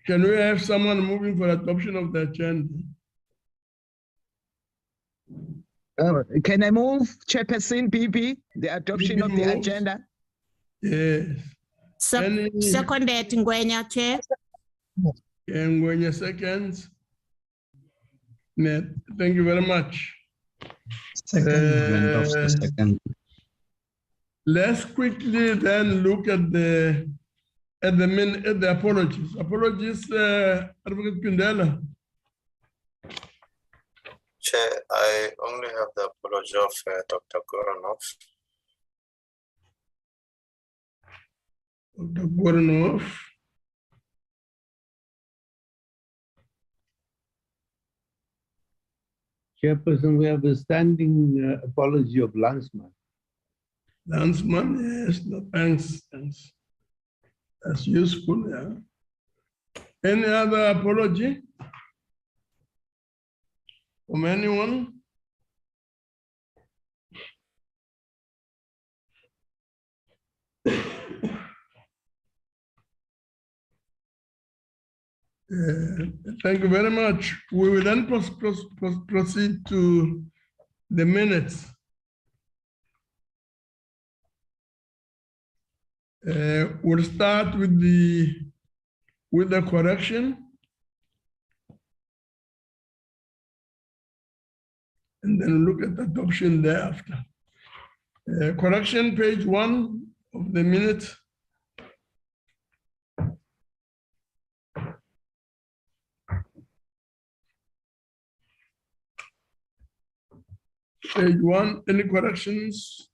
Can we have someone moving for adoption of the agenda? Can I move, Chairperson BB, the adoption of the moves. agenda? Yes. Seconded Ngwenya, Chair. And when your seconds. Net, thank you very much. Second. Let's quickly then look at the apologies. Apologies, Advocate Pindela. Chair, I only have the apology of Dr. Goranov. Dr. Goranov. Chairperson, we have a standing apology of Landsman. Landsman, yes, no, thanks. That's useful, yeah. Any other apology from anyone? Thank you very much. We will then proceed to the minutes. We'll start with the correction, and then look at the adoption thereafter. Correction, page 1 of the minutes. Page 1, any corrections?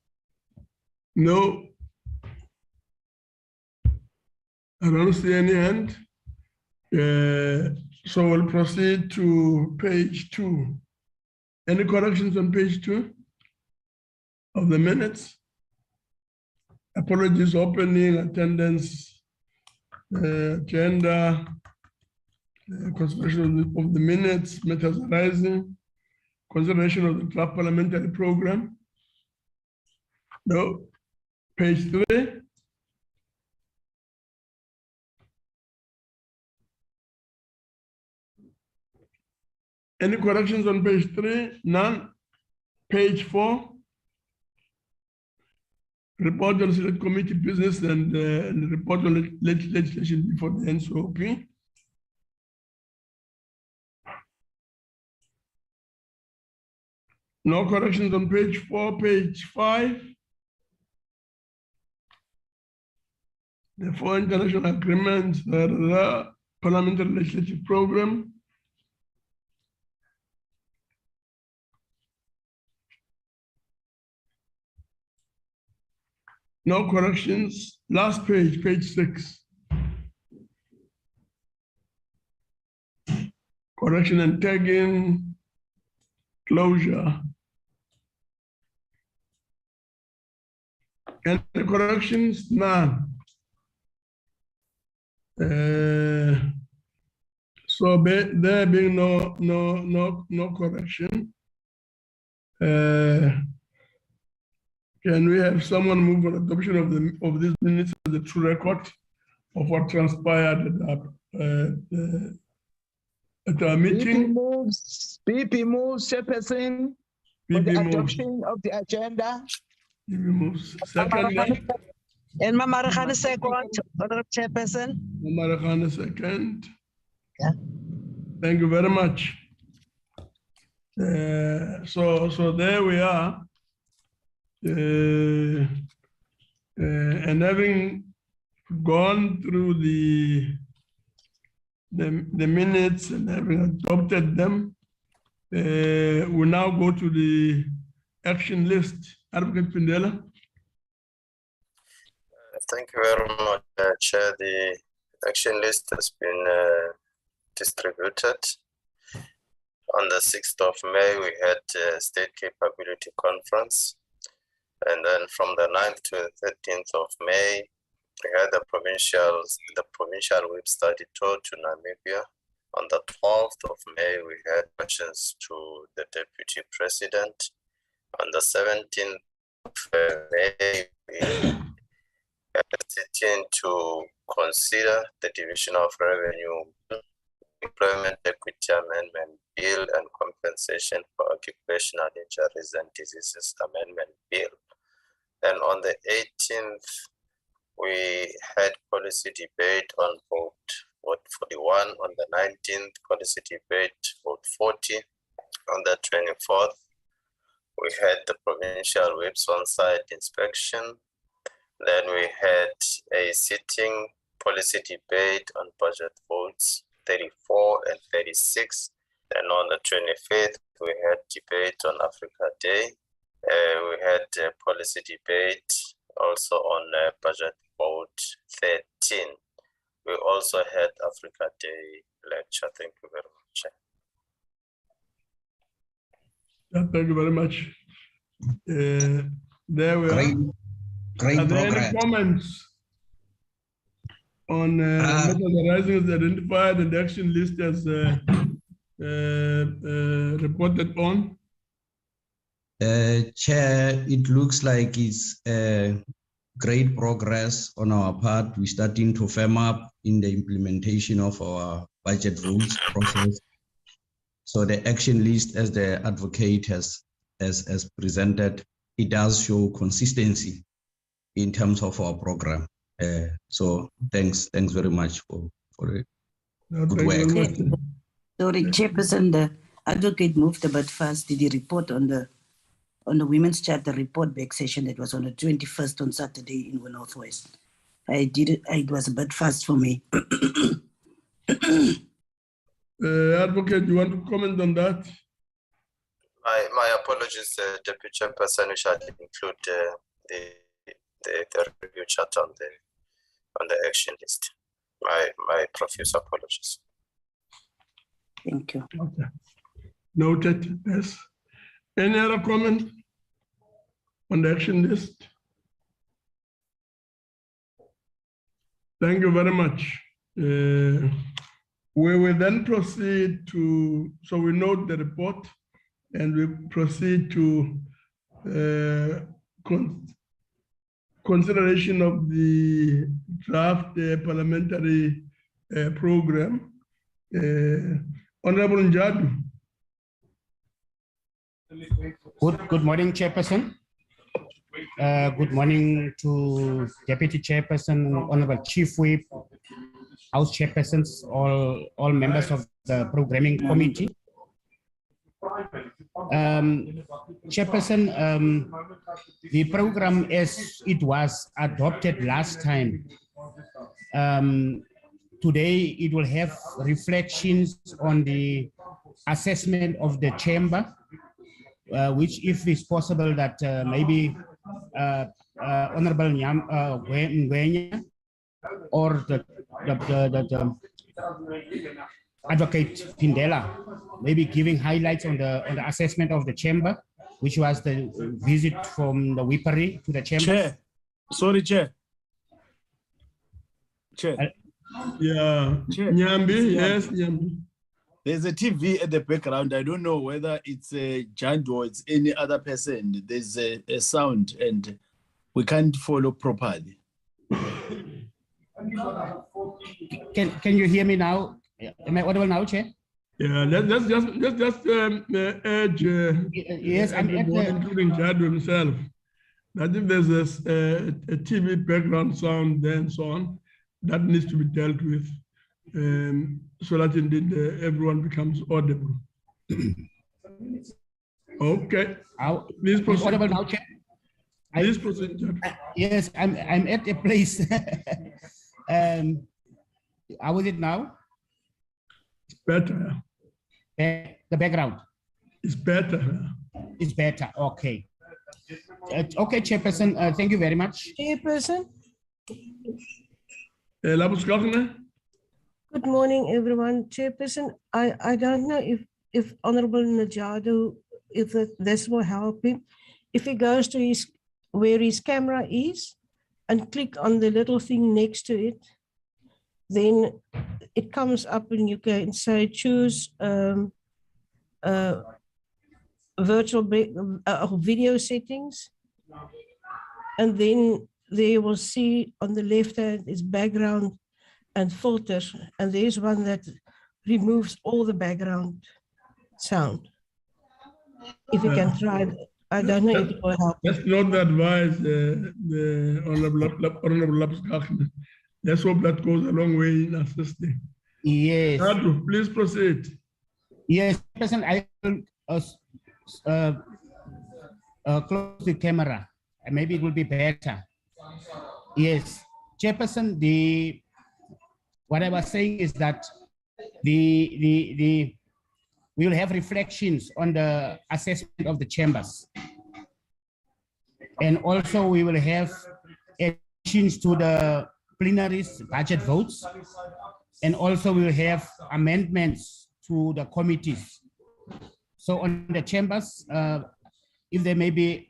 No. I don't see any hand. So we'll proceed to page 2. Any corrections on page 2 of the minutes? Apologies, opening, attendance, agenda, consideration of the minutes, matters arising, consideration of the draft parliamentary program. No. Page 3. Any corrections on page 3? None. Page 4. Report on select committee business and report on legislation before the NCOP. No corrections on page 4. Page 5. The 4 international agreements, the parliamentary legislative program. No corrections. Last page, page 6. Correction and tagging, closure. Any corrections? None. So there being no correction. Can we have someone move for adoption of these minutes as a true record of what transpired at our meeting? BP moves, Chairperson, for the adoption of the agenda. BP moves. Second. And Mama Rakhane second, Honorable Chairperson. Mama Rakhane second. Yeah. Thank you very much. So there we are. And having gone through the minutes and having adopted them, we now go to the action list. Advocate Pindela. Thank you very much, Chair. The action list has been distributed. On the 6th of May, we had a State Capability Conference. And then from the 9th to the 13th of May, we had the provincial whip study tour to Namibia. On the 12th of May, we had questions to the Deputy President. On the 17th of May, we had a sitting to consider the division of revenue, employment equity amendment bill, and compensation for occupational injuries and diseases amendment bill. And on the 18th, we had policy debate on vote 41. On the 19th, policy debate, vote 40. On the 24th, we had the provincial whips on-site inspection. Then we had a sitting policy debate on budget votes 34 and 36. And on the 25th, we had debate on Africa Day. We had a policy debate also on budget vote 13. We also had Africa Day lecture. Thank you very much. Thank you very much. There we are. Great Are there progress. any comments on matters arising as identified and the action list as reported on? Chair, it looks like it's great progress on our part. We're starting to firm up in the implementation of our budget rules process. So the action list, as the advocate has presented, it does show consistency in terms of our program. So thanks very much for it. Good work. Sorry, Chairperson, the advocate moved a bit fast. Did he report on the Women's Charter report back session that was on the 21st on Saturday in the Northwest? I did it. It was a bit fast for me. Advocate, you want to comment on that? My apologies, Deputy Chairperson. We shall include the review chart on the action list. My profuse apologies. Thank you. Okay. Noted. Yes. Any other comment on the action list? Thank you very much. We will then proceed to, so we note the report and we proceed to consideration of the draft parliamentary program. Honorable Njadu. Good morning, Chairperson. Good morning to Deputy Chairperson, Honorable Chief Whip, House Chairpersons, all members of the Programming Committee. Chairperson, the program as it was adopted last time, today it will have reflections on the assessment of the chamber, which if it's possible that maybe Honorable Ngwenya or the Advocate Pindela maybe giving highlights on the assessment of the chamber, which was the visit from the Whippery to the chamber. Chair, sorry, Chair. Chair. Yeah, Chair. Nyambi, yes, Nyambi. There's a TV at the background. I don't know whether it's Jand or it's any other person. There's a sound and we can't follow properly. Can you hear me now? Am I audible now, Chair? Yeah, let's just urge yes, everyone, including Jad himself, that if there's a TV background sound then so on, that needs to be dealt with, so that indeed everyone becomes audible. Okay. Please proceed. Audible now, Chair? Please proceed, Jad. Yes, I'm at a place. How is it now? It's better. The background? It's better. It's better, okay. Okay, Chairperson, thank you very much. Chairperson. Good morning, everyone. Chairperson, I don't know if Honorable Njadu, if this will help him. If he goes to where his camera is and click on the little thing next to it, then it comes up and you can say choose virtual video settings, and then there you will see on the left hand is background and filter, and there's one that removes all the background sound. If you can try it, I don't know if it will help. That's not the advice, the Honorable Lapskachner. Let's hope that goes a long way in assisting. Yes. Andrew, please proceed. Yes, Person, I will close the camera. Maybe it will be better. Yes, Chairperson, what I was saying is that we will have reflections on the assessment of the chambers. And also we will have additions to the plenary's budget votes. And also we will have amendments to the committees. So on the chambers, if there may be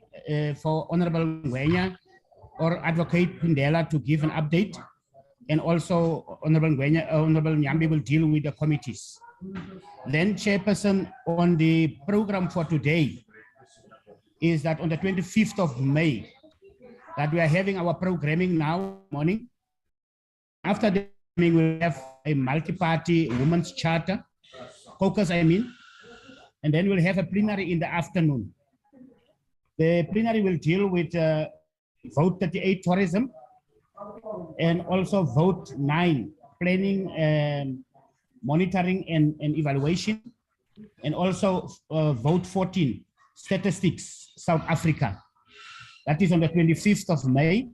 for Honorable Ngwenya or Advocate Pindela to give an update, and also Honorable Nyambi will deal with the committees. Then Chairperson, on the program for today is that on the 25th of May, that we are having our programming now morning. After the meeting, we'll have a multi-party women's charter, caucus I mean, and then we'll have a plenary in the afternoon. The plenary will deal with Vote 38 tourism, and also Vote 9 planning and monitoring and evaluation, and also Vote 14 statistics South Africa. That is on the 25th of May.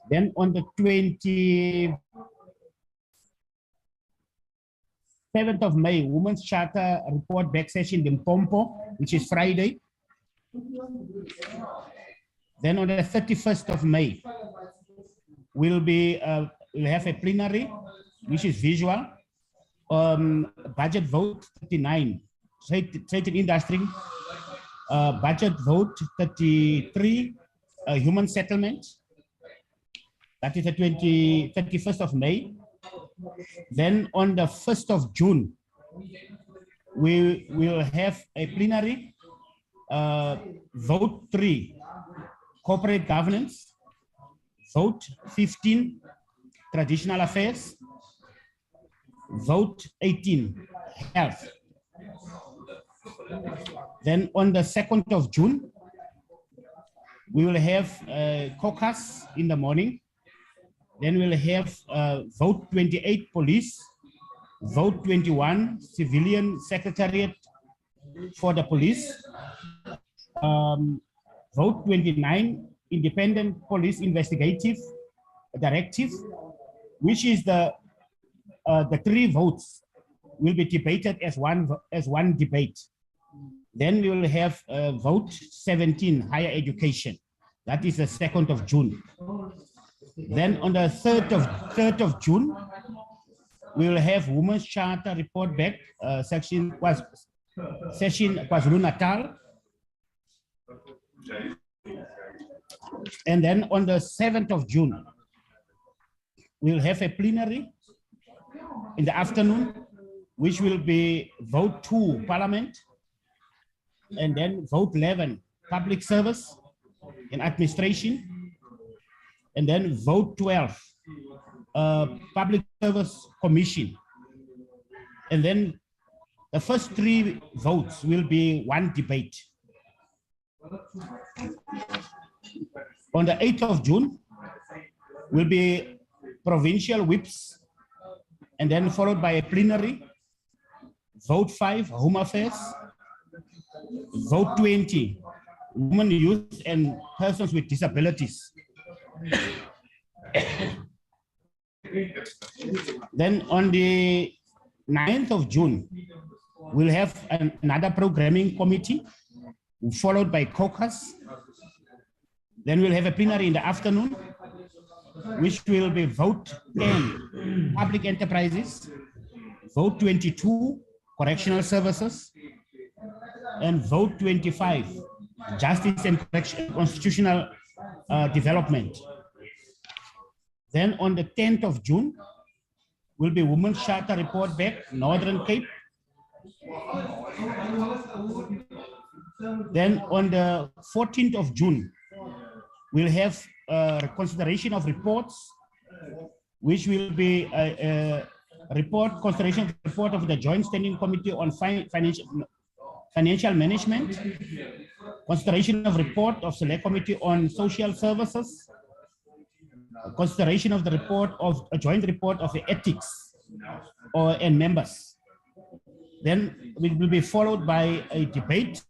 Then on the 27th of May, Women's Charter report back session in Limpopo, which is Friday. Then on the 31st of May, we'll have a plenary, which is visual, budget vote 39, trade and industry, budget vote 33, human settlement. That is the 31st of May. Then on the 1st of June, we will have a plenary, vote 3, corporate governance, vote 15, traditional affairs, vote 18, health. Then on the 2nd of June, we will have caucus in the morning. Then we'll have vote 28, police, vote 21, civilian secretariat for the police, vote 29, independent police investigative directive, which is the 3 votes will be debated as one debate. Then we will have vote 17, higher education. That is the 2nd of June. Then on the 3rd of June, we will have Women's Charter report back, session KwaZulu-Natal. And then on the 7th of June, we'll have a plenary in the afternoon, which will be vote 2, parliament, and then vote 11, public service and administration, and then vote 12, public service commission. And then the first 3 votes will be one debate. On the 8th of June will be provincial whips, and then followed by a plenary, vote 5, home affairs, vote 20, women, youth, and persons with disabilities. Then on the 9th of June, we'll have another programming committee, followed by caucus. Then we'll have a plenary in the afternoon, which will be vote 10, public enterprises, vote 22, correctional services, and vote 25, justice and constitutional development. Then on the 10th of June, will be Women's Charter report back, Northern Cape. Then on the 14th of June, we'll have consideration of reports, which will be a consideration report of the Joint Standing Committee on Financial Management, consideration of report of Select Committee on Social Services, consideration of the report of a joint report of the ethics and members. Then it will be followed by a debate,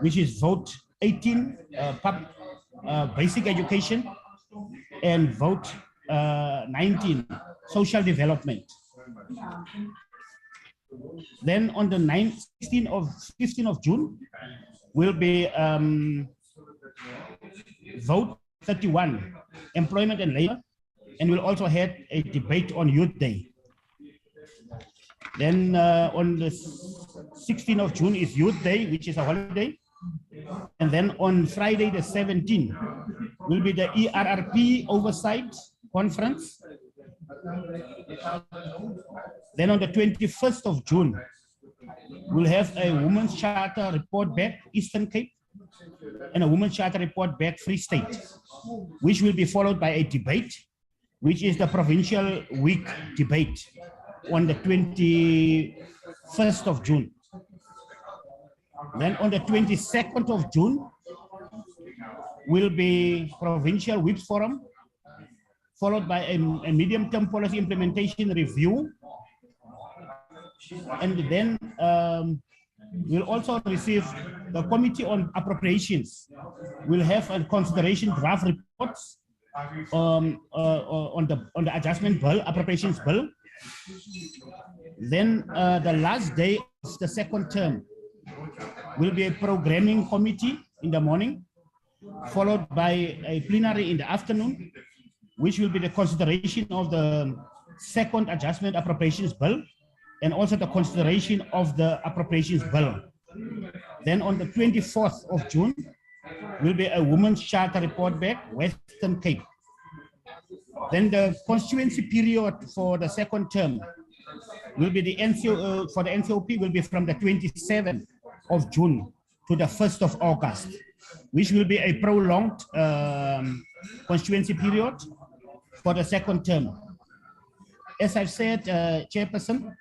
which is vote 18, basic education, and vote 19, social development. Then on the 15th of June, will be vote 31, employment and labor, and we'll also have a debate on Youth Day. Then on the 16th of June is Youth Day, which is a holiday. And then on Friday the 17th will be the ERRP Oversight Conference. Then on the 21st of June, we'll have a Women's Charter report back, Eastern Cape, and a Women's Charter report back, Free State, which will be followed by a debate, which is the Provincial Week debate on the 21st of June. Then on the 22nd of June, will be Provincial Whips Forum, followed by a medium-term policy implementation review. And then we'll also receive the Committee on Appropriations. We'll have a consideration draft reports on the adjustment bill, appropriations bill. Then the last day of the second term will be a programming committee in the morning, followed by a plenary in the afternoon, which will be the consideration of the second adjustment appropriations bill, and also the consideration of the appropriations bill. Then on the 24th of June, will be a Women's Charter report back, Western Cape. Then the constituency period for the second term will be the NCO, for the NCOP will be from the 27th of June to the 1st of August, which will be a prolonged constituency period for the second term. As I've said, Chairperson,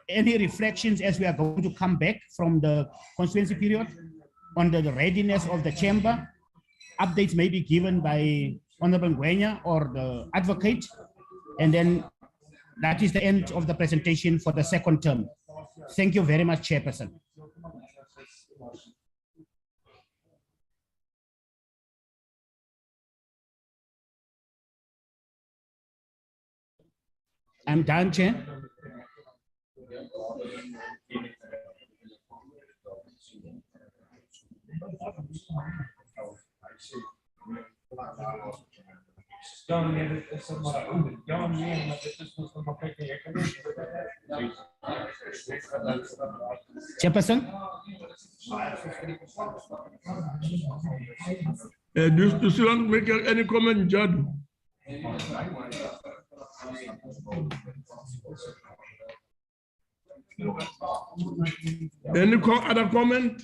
any reflections as we are going to come back from the constituency period on the readiness of the chamber, updates may be given by Honorable Ngwenya or the advocate, and then that is the end of the presentation for the second term. Thank you very much, Chairperson. I'm done, Chair. Chairperson? Do you still want to make any comment, Jad? Any other comment?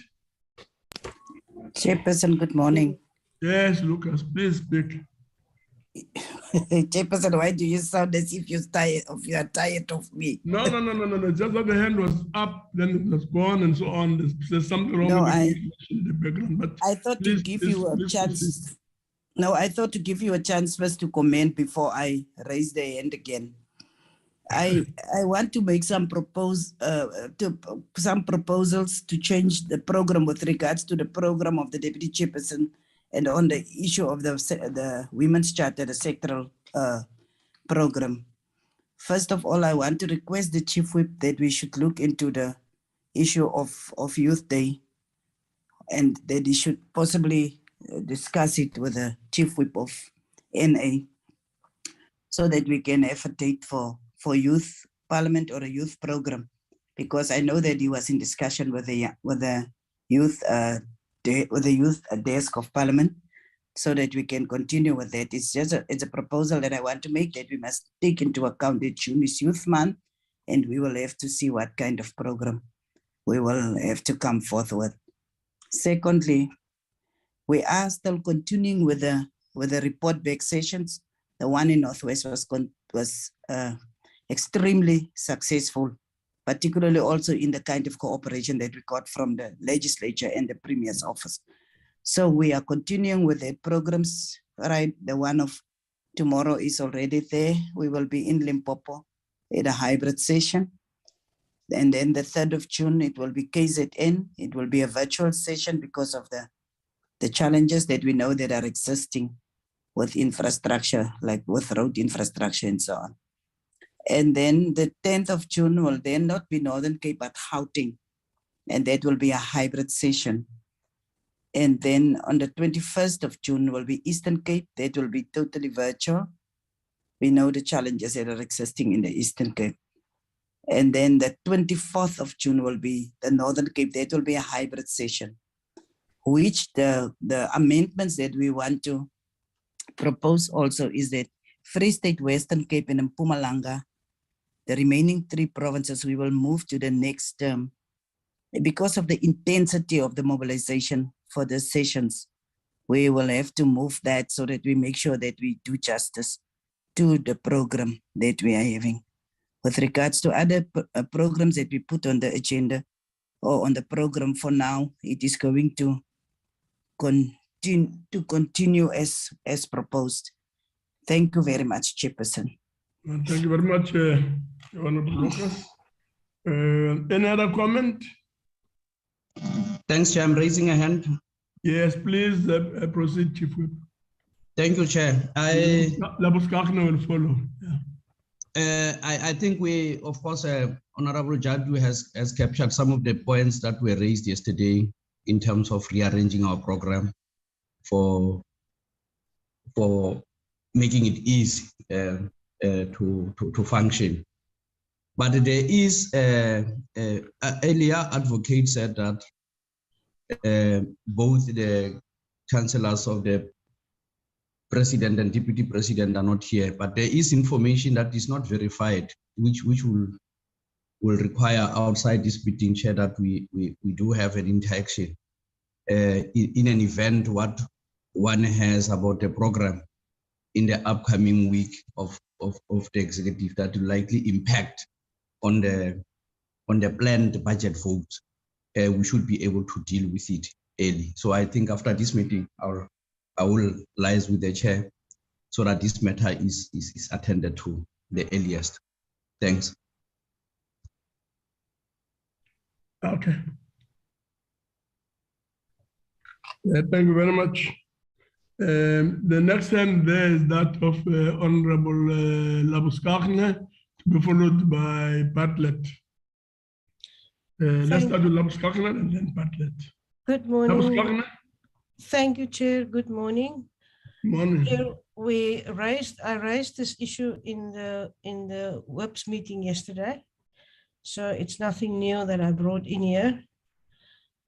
Chairperson, good morning. Yes, Lucas, please speak. Chairperson, why do you sound as if you are tired of me? No. Just that the hand was up, then it was gone, and so on. There's something wrong with the background. But I thought to give you a chance. No, I thought to give you a chance first to comment before I raise the hand again. I want to make some proposals to change the program with regards to the program of the Deputy Chairperson and on the issue of the Women's Charter, the sectoral program. First of all, I want to request the Chief Whip that we should look into the issue of Youth Day, and that he should possibly discuss it with the Chief Whip of NA so that we can have a date for youth parliament or a youth program, because I know that he was in discussion with the youth desk of parliament, so that we can continue with that. It's a proposal that I want to make, that we must take into account that June is Youth Month, and we will have to see what kind of program we will have to come forth with. Secondly, We are still continuing with the report back sessions. The one in Northwest was extremely successful, particularly also in the kind of cooperation that we got from the legislature and the Premier's office. So we are continuing with the programs, right? The one of tomorrow is already there. We will be in Limpopo at a hybrid session. And then the 3rd of June, it will be KZN. It will be a virtual session because of the challenges that we know that are existing with infrastructure, like with road infrastructure and so on. And then the 10th of June will then not be Northern Cape, but Gauteng. And that will be a hybrid session. And then on the 21st of June will be Eastern Cape. That will be totally virtual. We know the challenges that are existing in the Eastern Cape. And then the 24th of June will be the Northern Cape. That will be a hybrid session, which the amendments that we want to propose also is that Free State, Western Cape, and Mpumalanga, the remaining 3 provinces, we will move to the next term. Because of the intensity of the mobilization for the sessions, we will have to move that so that we make sure that we do justice to the program that we are having. With regards to other programs that we put on the agenda or on the program for now, it is going to continue as proposed. Thank you very much, Chairperson. Thank you very much, Honorable Lucas. Any other comment? Thanks, Chair. I'm raising a hand. Yes, please proceed, Chief Whip. Thank you, Chair. Labuskakna will follow. Yeah. I think we, of course, Honorable Judge has captured some of the points that were raised yesterday in terms of rearranging our program for making it easy to function. But there is, earlier advocate said that both the chancellors of the president and deputy president are not here, but there is information that is not verified, which will require outside this meeting, Chair, that we do have an interaction in an event what one has about the program in the upcoming week of the executive that will likely impact on the planned budget votes. We should be able to deal with it early. So I think after this meeting, I will liaise with the chair so that this matter is attended to the earliest. Thanks. Okay. Yeah, thank you very much. The next one there is that of Honorable Labuskakne, to be followed by Bartlett. Let's start with Labuskakne and then Bartlett. Good morning. Labuskakne. Thank you, Chair. Good morning. Morning. Chair, I raised this issue in the WIPS meeting yesterday, so it's nothing new that I brought in here.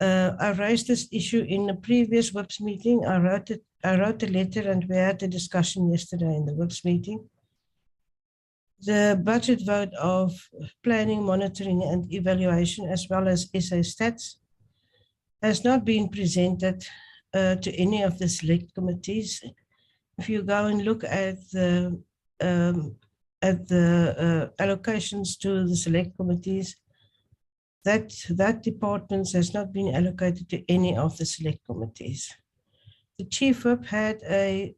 I raised this issue in the previous WIPS meeting. I wrote a letter and we had a discussion yesterday in the WIPS meeting. The budget vote of planning, monitoring and evaluation, as well as SA Stats, has not been presented to any of the select committees. If you go and look at the allocations to the select committees, that department has not been allocated to any of the select committees. The Chief Whip had a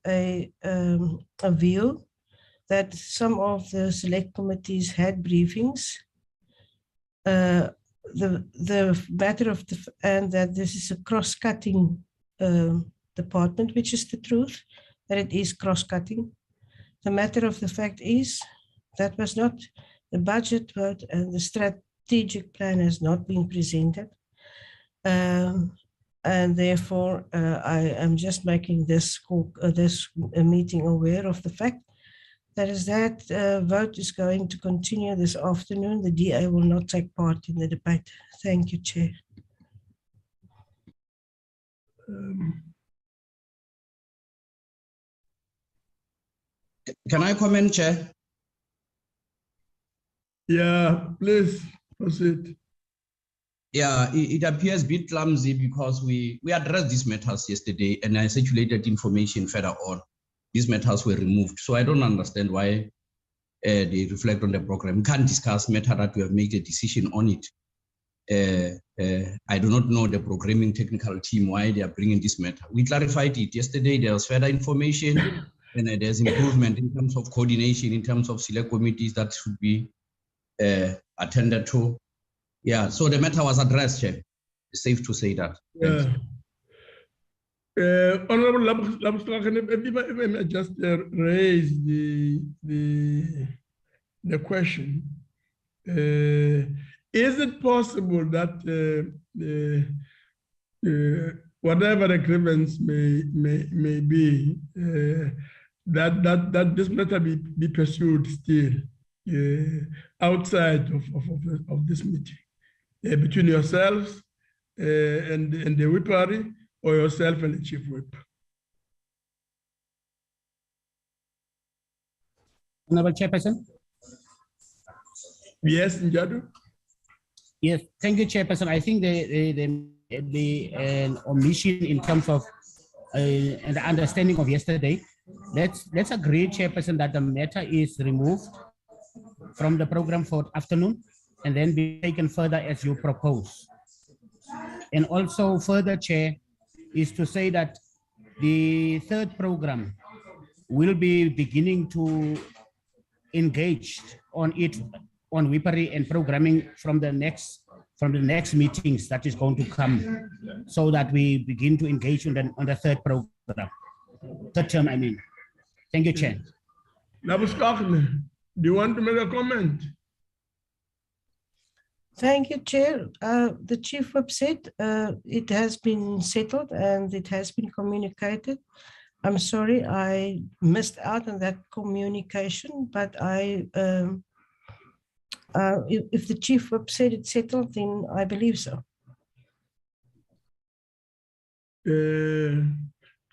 view that some of the select committees had briefings. The matter of and that this is a cross-cutting department, which is the truth, that it is cross-cutting. The matter of the fact is that was not the budget vote, and the strategic plan has not been presented. And therefore, I am just making this meeting aware of the fact that vote is going to continue this afternoon. The DA will not take part in the debate. Thank you, Chair. Can I comment, Chair? Yeah, please proceed. Yeah, it appears a bit clumsy because we addressed these matters yesterday and I circulated information further on. These matters were removed. So I don't understand why they reflect on the program. We can't discuss matter that we have made a decision on it. I do not know the programming technical team, why they are bringing this matter. We clarified it yesterday. There was further information and there's improvement in terms of coordination, in terms of select committees that should be attended to. Yeah, so the matter was addressed, Chair. It's safe to say that. Yeah. Honorable Labuschagne, if I may just raise the question. Is it possible that whatever the grievance may be, that this matter be pursued still outside of this meeting, between yourselves and the whip party, or yourself and the chief whip? Honorable Chairperson. Yes, Njadu. Yes, thank you, Chairperson. I think the omission in terms of and the understanding of yesterday, let's agree, Chairperson, that the matter is removed from the program for afternoon and then be taken further as you propose. And also further, Chair, is to say that the third program will be beginning to engage on it, on WIPARI and programming from the next meetings that is going to come, so that we begin to engage on the third program, third term, I mean. Thank you, Chair. Labuschagne, do you want to make a comment? Thank you, Chair. The Chief Whip said it has been settled and it has been communicated. I'm sorry I missed out on that communication, but if the Chief Whip said it's settled, then I believe so.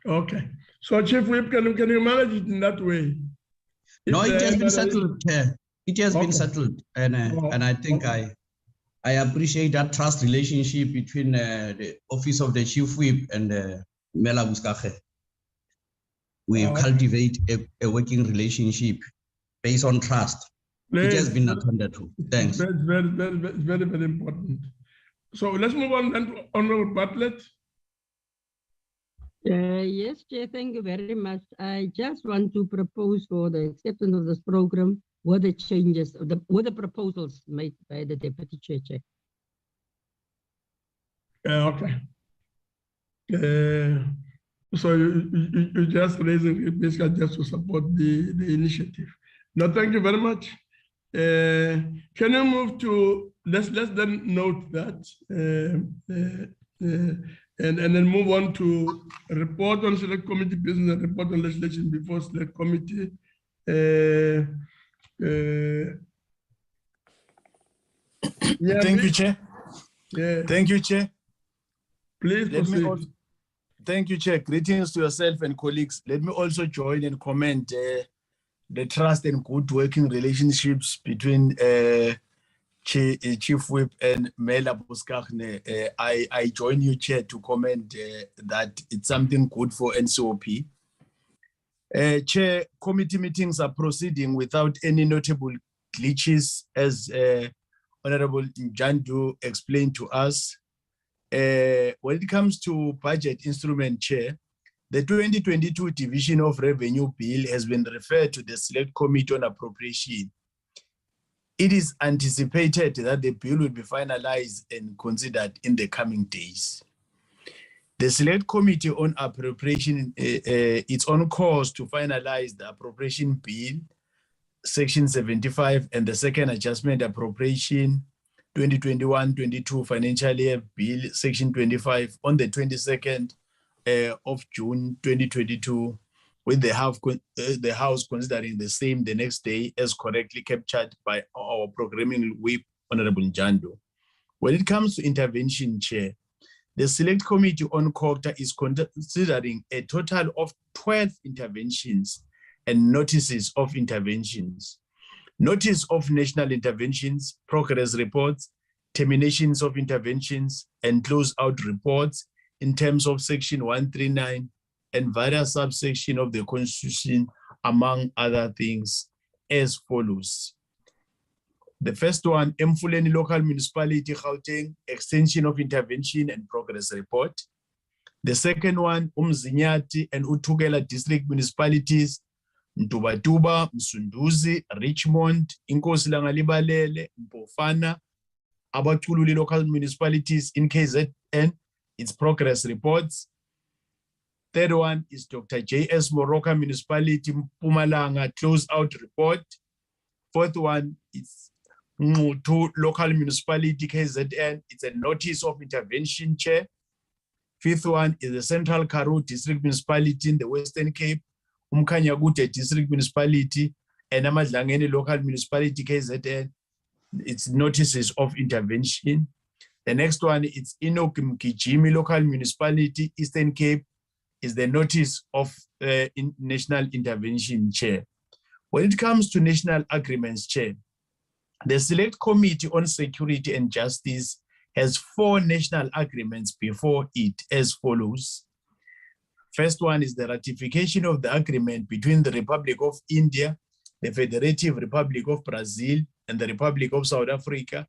Okay. So Chief Whip, can you manage it in that way? No, it has been settled, Chair. It has been settled, and I think I appreciate that trust relationship between the Office of the Chief Whip and Mela Labuschagne. We cultivate a working relationship based on trust. It has been attended to. Thanks. That's very, very important. So let's move on then to Honorable Bartlett. Yes, Chair, thank you very much. I just want to propose for the acceptance of this program with the changes, with the proposals made by the Deputy Chair. Okay. So you just raising it basically just to support the initiative. No, thank you very much. Can you move to, let's then note that and then move on to a report on select committee business and report on legislation before select committee. Yeah, thank you, Chair. Yeah. Thank you, Chair. Please proceed. Thank you, Chair. Greetings to yourself and colleagues. Let me also join and comment the trust and good working relationships between Chief Whip and Mela Labuschagne. I join you, Chair, to comment that it's something good for NCOP. Chair, committee meetings are proceeding without any notable glitches, as Honorable Njandu explained to us. When it comes to budget instrument, Chair, the 2022 Division of Revenue Bill has been referred to the Select Committee on Appropriation. It is anticipated that the bill will be finalized and considered in the coming days. The Select Committee on Appropriation is on course to finalize the Appropriation Bill, Section 75, and the Second Adjustment Appropriation 2021-22 Financial Year Bill, Section 25, on the 22nd of June 2022, with the House considering the same the next day, as correctly captured by our programming whip, Honorable Njandu. When it comes to intervention, Chair, the Select Committee on COGTA is considering a total of 12 interventions and notices of interventions. Notice of national interventions, progress reports, terminations of interventions, and close-out reports in terms of Section 139 and various subsections of the Constitution, among other things, as follows. The first one, Emfuleni Local Municipality, Gauteng, Extension of Intervention and Progress Report. The second one, Umzinyati and Utukela District Municipalities, Ntubatuba, Msunduzi, Richmond, Inkosi Langalibalele, Mpofana, Abakululi Local Municipalities in KZN, its progress reports. Third one is Dr. J.S. Moroka Municipality, Mpumalanga, close-out report. Fourth one is Ngutu Local Municipality, KZN, it's a notice of intervention, Chair. Fifth one is the Central Karoo District Municipality in the Western Cape, Umkanyagute District Municipality, and Amadlangeni Local Municipality, KZN, its notices of intervention. The next one is Inokimkijimi Local Municipality, Eastern Cape, is the notice of national intervention, Chair. When it comes to national agreements, Chair, the Select Committee on Security and Justice has 4 national agreements before it as follows. First one is the ratification of the agreement between the Republic of India, the Federative Republic of Brazil, and the Republic of South Africa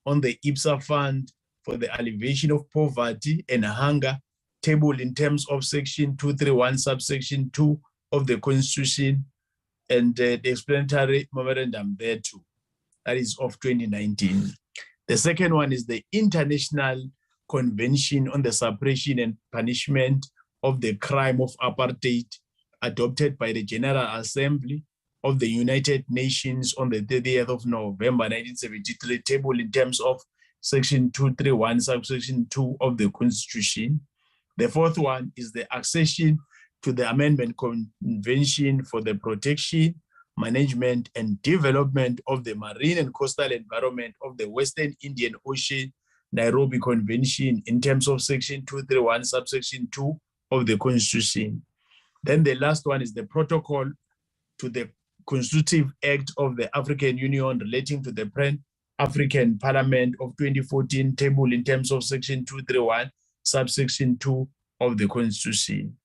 on the IPSA Fund for the Alleviation of Poverty and Hunger, tabled in terms of Section 231, subsection 2 of the Constitution, and the explanatory memorandum thereto. That is of 2019. The second one is the International Convention on the Suppression and Punishment of the Crime of Apartheid, adopted by the General Assembly of the United Nations on the 30th of November 1973, tabled in terms of Section 231, subsection 2 of the Constitution. The fourth one is the accession to the Amendment Convention for the Protection, Management and Development of the Marine and Coastal Environment of the Western Indian Ocean, Nairobi Convention, in terms of Section 231, subsection 2 of the Constitution. Then the last one is the protocol to the Constitutive Act of the African Union relating to the Pan-African Parliament of 2014, tabled in terms of Section 231, subsection 2 of the Constitution.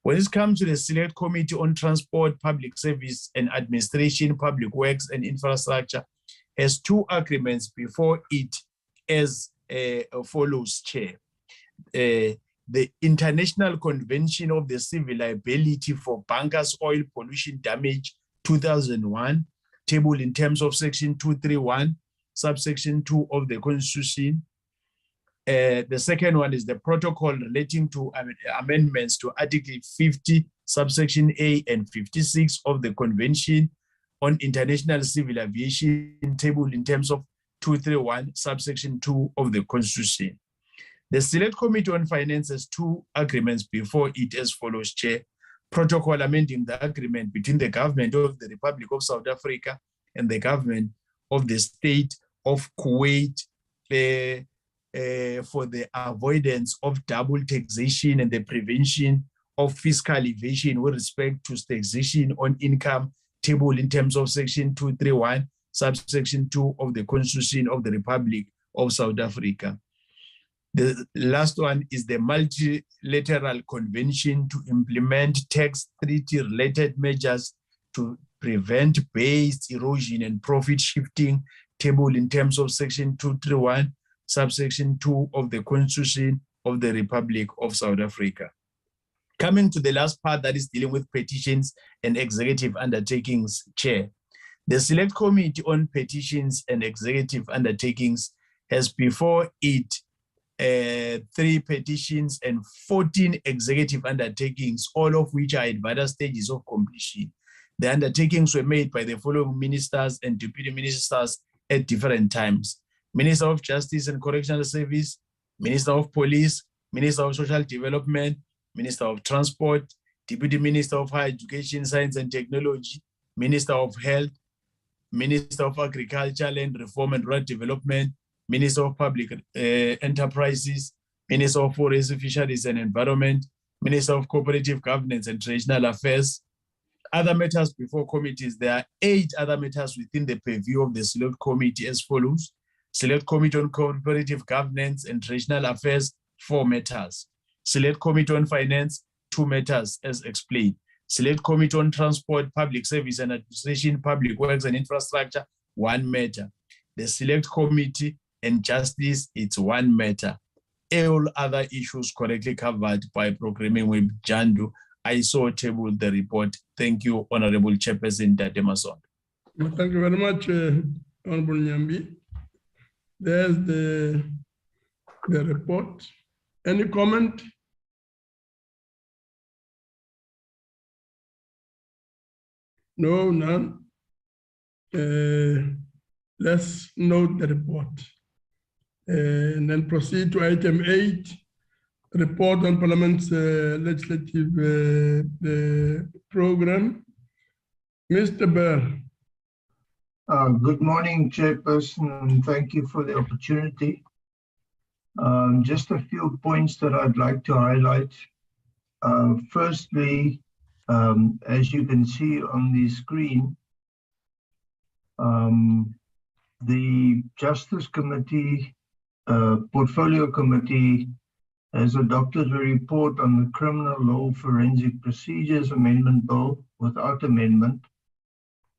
When it comes to the Select Committee on Transport, Public Service and Administration, Public Works and Infrastructure, has 2 agreements before it as follows, Chair. The International Convention of the Civil Liability for Bunkers Oil Pollution Damage 2001, tabled in terms of Section 231, subsection 2 of the Constitution. The second one is the protocol relating to amendments to Article 50, subsection A and 56 of the Convention on International Civil Aviation, tabled in terms of 231, subsection 2 of the Constitution. The Select Committee on Finance has 2 agreements before it as follows, Chair. Protocol amending the agreement between the government of the Republic of South Africa and the government of the state of Kuwait for the avoidance of double taxation and the prevention of fiscal evasion with respect to taxation on income, tabled in terms of Section 231, subsection 2 of the Constitution of the Republic of South Africa. The last one is the multilateral convention to implement tax treaty-related measures to prevent base erosion and profit shifting, tabled in terms of Section 231, subsection 2 of the Constitution of the Republic of South Africa. Coming to the last part that is dealing with petitions and executive undertakings, Chair. The Select Committee on Petitions and Executive Undertakings has before it 3 petitions and 14 executive undertakings, all of which are at various stages of completion. The undertakings were made by the following ministers and deputy ministers at different times: Minister of Justice and Correctional Service, Minister of Police, Minister of Social Development, Minister of Transport, Deputy Minister of Higher Education, Science and Technology, Minister of Health, Minister of Agriculture, Land Reform and Rural Development, Minister of Public Enterprises, Minister of Forest, Fisheries and Environment, Minister of Cooperative Governance and Traditional Affairs. Other matters before committees, there are 8 other matters within the purview of the Select Committee as follows. Select Committee on Cooperative Governance and Regional Affairs, 4 matters. Select Committee on Finance, 2 matters as explained. Select Committee on Transport, Public Service and Administration, Public Works and Infrastructure, 1 matter. The Select Committee and Justice, it's 1 matter. All other issues correctly covered by programming with Jandu. I so table the report. Thank you, Honorable Chairperson Dademason. Thank you very much, Honorable Nyambi. There's the report. Any comment? No, none. Let's note the report. And then proceed to item 8, report on Parliament's legislative program. Mr. Bell. Good morning, Chairperson, and thank you for the opportunity. Just a few points that I'd like to highlight. Firstly, as you can see on the screen, the Justice Committee, Portfolio Committee has adopted a report on the Criminal Law Forensic Procedures Amendment Bill without amendment,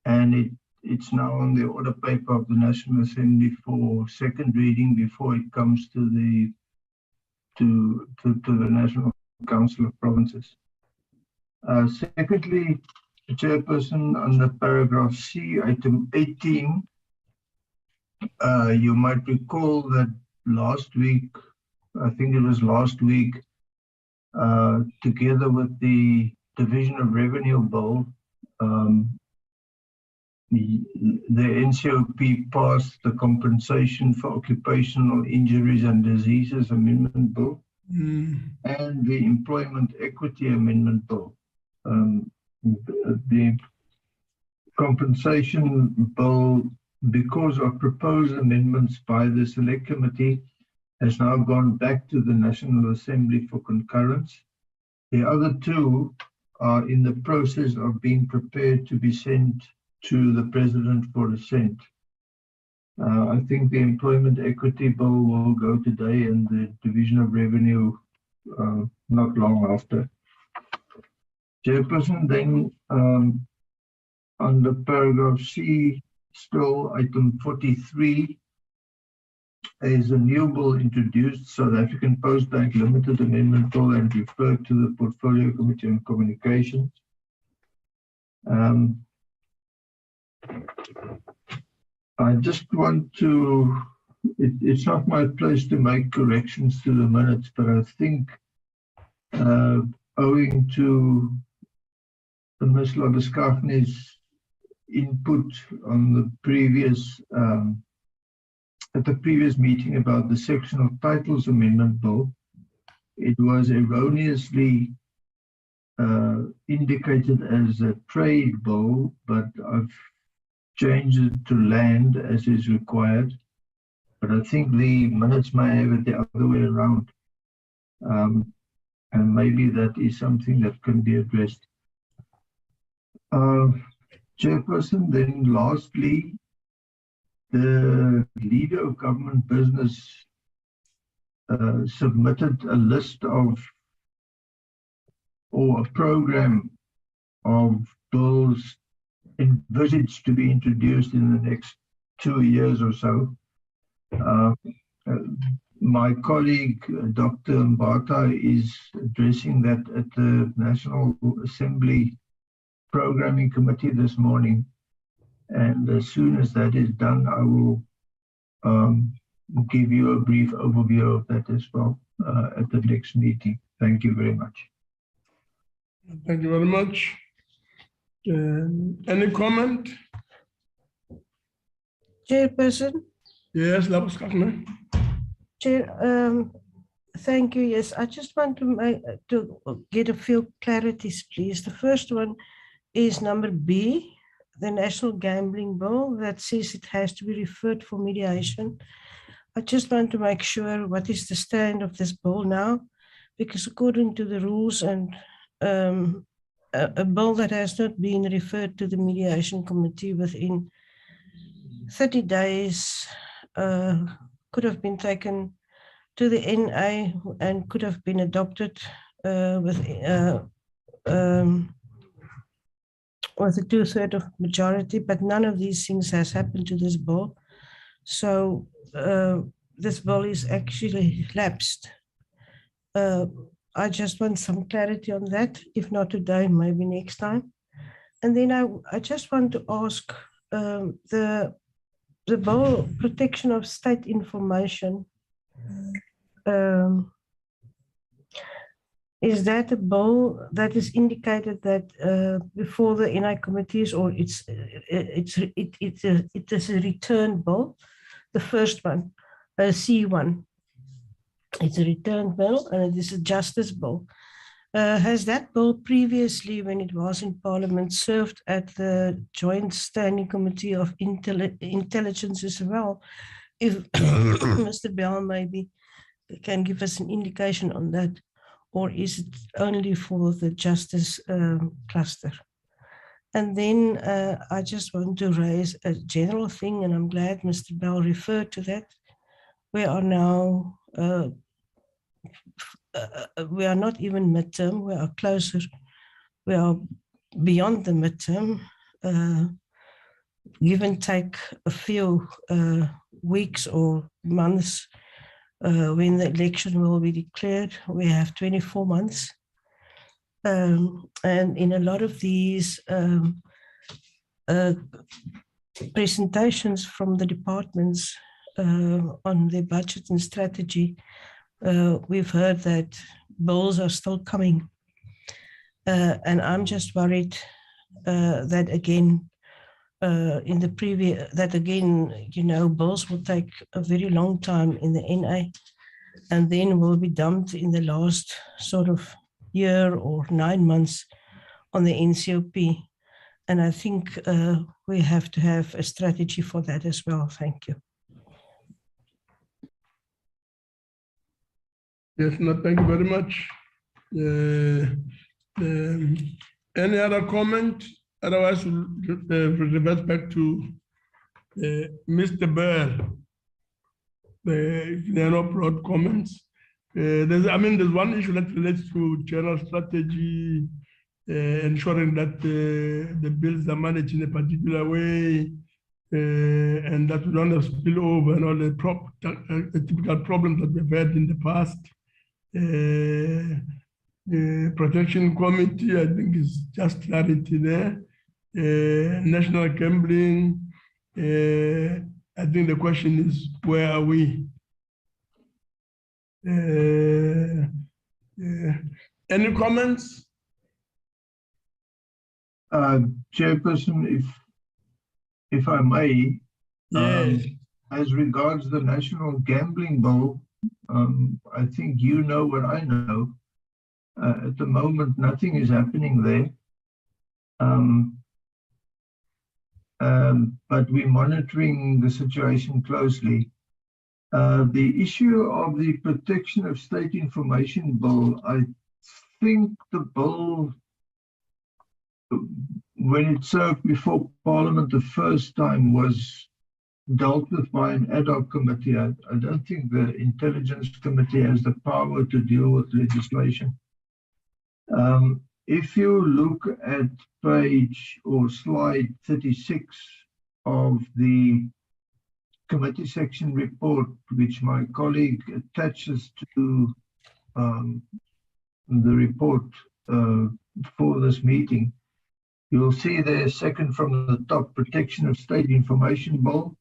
and it's now on the order paper of the National Assembly for second reading before it comes to the National Council of Provinces. Secondly, Chairperson, under paragraph C, item 18, you might recall that last week, I think it was last week, together with the Division of Revenue Bill, the NCOP passed the Compensation for Occupational Injuries and Diseases Amendment Bill and the Employment Equity Amendment Bill. The Compensation Bill, because of proposed amendments by the Select Committee, has now gone back to the National Assembly for concurrence. The other 2 are in the process of being prepared to be sent to the President for assent. I think the Employment Equity Bill will go today and the Division of Revenue not long after. Chairperson, then under paragraph C, still item 43, is a new bill introduced, South African Post Bank Limited Amendment Bill, and referred to the Portfolio Committee on Communications. I just want to, it's not my place to make corrections to the minutes, but I think owing to Ms. Labuschaghni's input on the previous, at the previous meeting about the Sectional Titles Amendment Bill, it was erroneously indicated as a trade bill, but I've changed it to land as is required. But I think the minutes may have it the other way around. And maybe that is something that can be addressed. Chairperson, then lastly, the Leader of Government Business submitted a list of, or a program of bills envisaged to be introduced in the next 2 years or so. My colleague, Dr. Mbata, is addressing that at the National Assembly Programming Committee this morning. And as soon as that is done, I will give you a brief overview of that as well at the next meeting. Thank you very much. Thank you very much. Any comment? Chairperson? Yes, Labuschaghni. Chair, thank you. Yes, I just want to get a few clarities, please. The first one is number B, the National Gambling Bill, that says it has to be referred for mediation. I just want to make sure what is the stand of this bill now, because according to the rules, and a bill that has not been referred to the mediation committee within 30 days could have been taken to the NA and could have been adopted with a 2/3 of majority, but none of these things has happened to this bill. So this bill is actually lapsed. I just want some clarity on that. If not today, maybe next time. And then I just want to ask the bill protection of state information. Is that a bill that is indicated that before the NI committees, or it is a return bill, the first one, C1. It's a return bill and it is a justice bill. Has that bill previously, when it was in Parliament, served at the Joint Standing Committee of Intelligence as well? If Mr. Bell maybe can give us an indication on that, or is it only for the justice cluster? And then I just want to raise a general thing, and I'm glad Mr. Bell referred to that. We are now, we are not even midterm, we are closer, we are beyond the midterm, give and take a few weeks or months when the election will be declared. We have 24 months. And in a lot of these presentations from the departments on their budget and strategy, we've heard that bills are still coming. And I'm just worried that again, in the previous, that again, you know, bills will take a very long time in the NA and then will be dumped in the last sort of year or 9 months on the NCOP. And I think we have to have a strategy for that as well. Thank you. Yes, no, thank you very much. Any other comment? Otherwise, we'll revert back to Mr. Bell. If there are no broad comments. There's one issue that relates to general strategy, ensuring that the bills are managed in a particular way, and that we don't have spillover and all the typical problems that we've had in the past. The Protection Committee, I think, is just clarity there. National gambling, I think the question is, where are we? Any comments? Chairperson, if I may, yes. As regards the National Gambling Bill, I think you know what I know. At the moment, nothing is happening there. But we're monitoring the situation closely. The issue of the Protection of State Information Bill, I think the bill, when it served before Parliament the first time, was dealt with by an ad hoc committee. I don't think the Intelligence Committee has the power to deal with legislation. If you look at page or slide 36 of the committee section report, which my colleague attaches to the report for this meeting, you'll see there, second from the top, Protection of State Information Bill,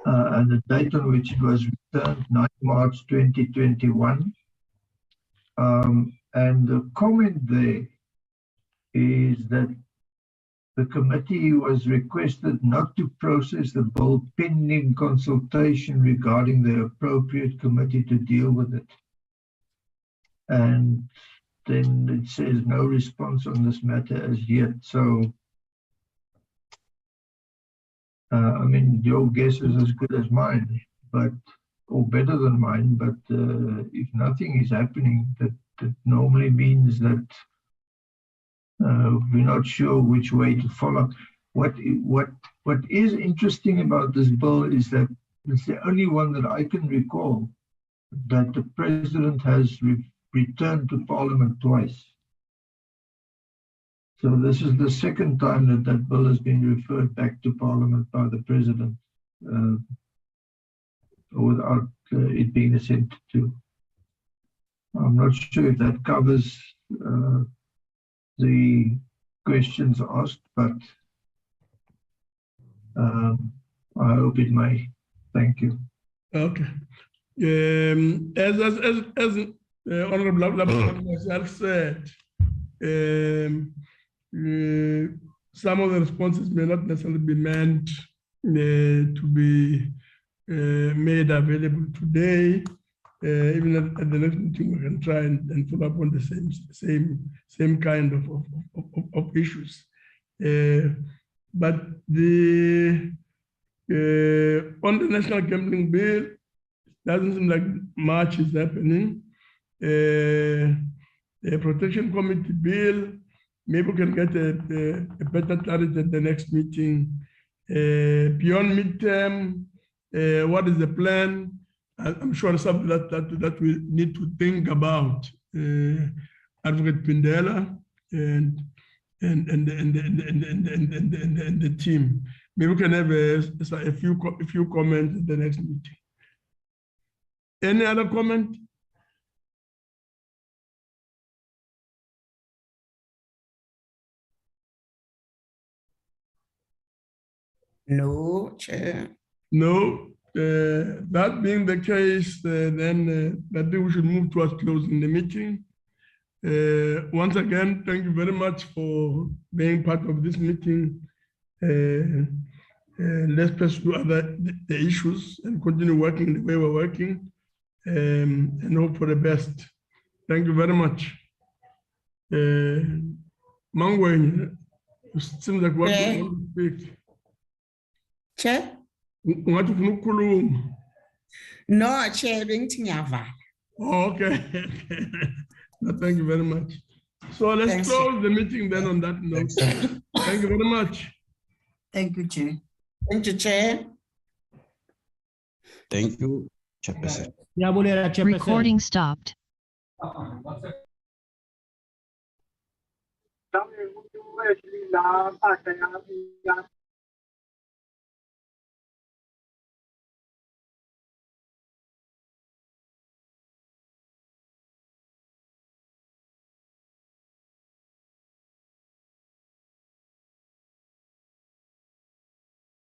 and the date on which it was returned, 9 March 2021. And the comment there is that the committee was requested not to process the bill pending consultation regarding the appropriate committee to deal with it. And then it says no response on this matter as yet. So, I mean, your guess is as good as mine, but, or better than mine, but if nothing is happening, that normally means that we're not sure which way to follow. What is interesting about this bill is that It's the only one that I can recall that the president has returned to Parliament twice. So this is the second time that that bill has been referred back to Parliament by the president without it being assented to. I'm not sure if that covers the questions asked, but I hope it may. Thank you. Okay. As Honorable myself said, some of the responses may not necessarily be meant to be made available today. Even at the next meeting, we can try and follow up on the same kind of issues. But the on the national gambling bill, doesn't seem like much is happening. The protection committee bill, maybe we can get a better clarity at the next meeting. Beyond midterm, what is the plan? I'm sure something that we need to think about. Advocate Pindela and the team. Maybe we can have a few comments at the next meeting. Any other comment? No, Chair. No. That being the case, then I think we should move towards closing the meeting. Once again, thank you very much for being part of this meeting. Let's pursue the issues and continue working the way we're working, and hope for the best. Thank you very much. Mangweni, it seems like what you want to speak. Chair? No, Chair, Oh, okay. No, thank you very much. So let's close the meeting then on that note. Thank you very much. Thank you, Chair. Thank you, Chair. Thank you, Chairperson. Recording stopped.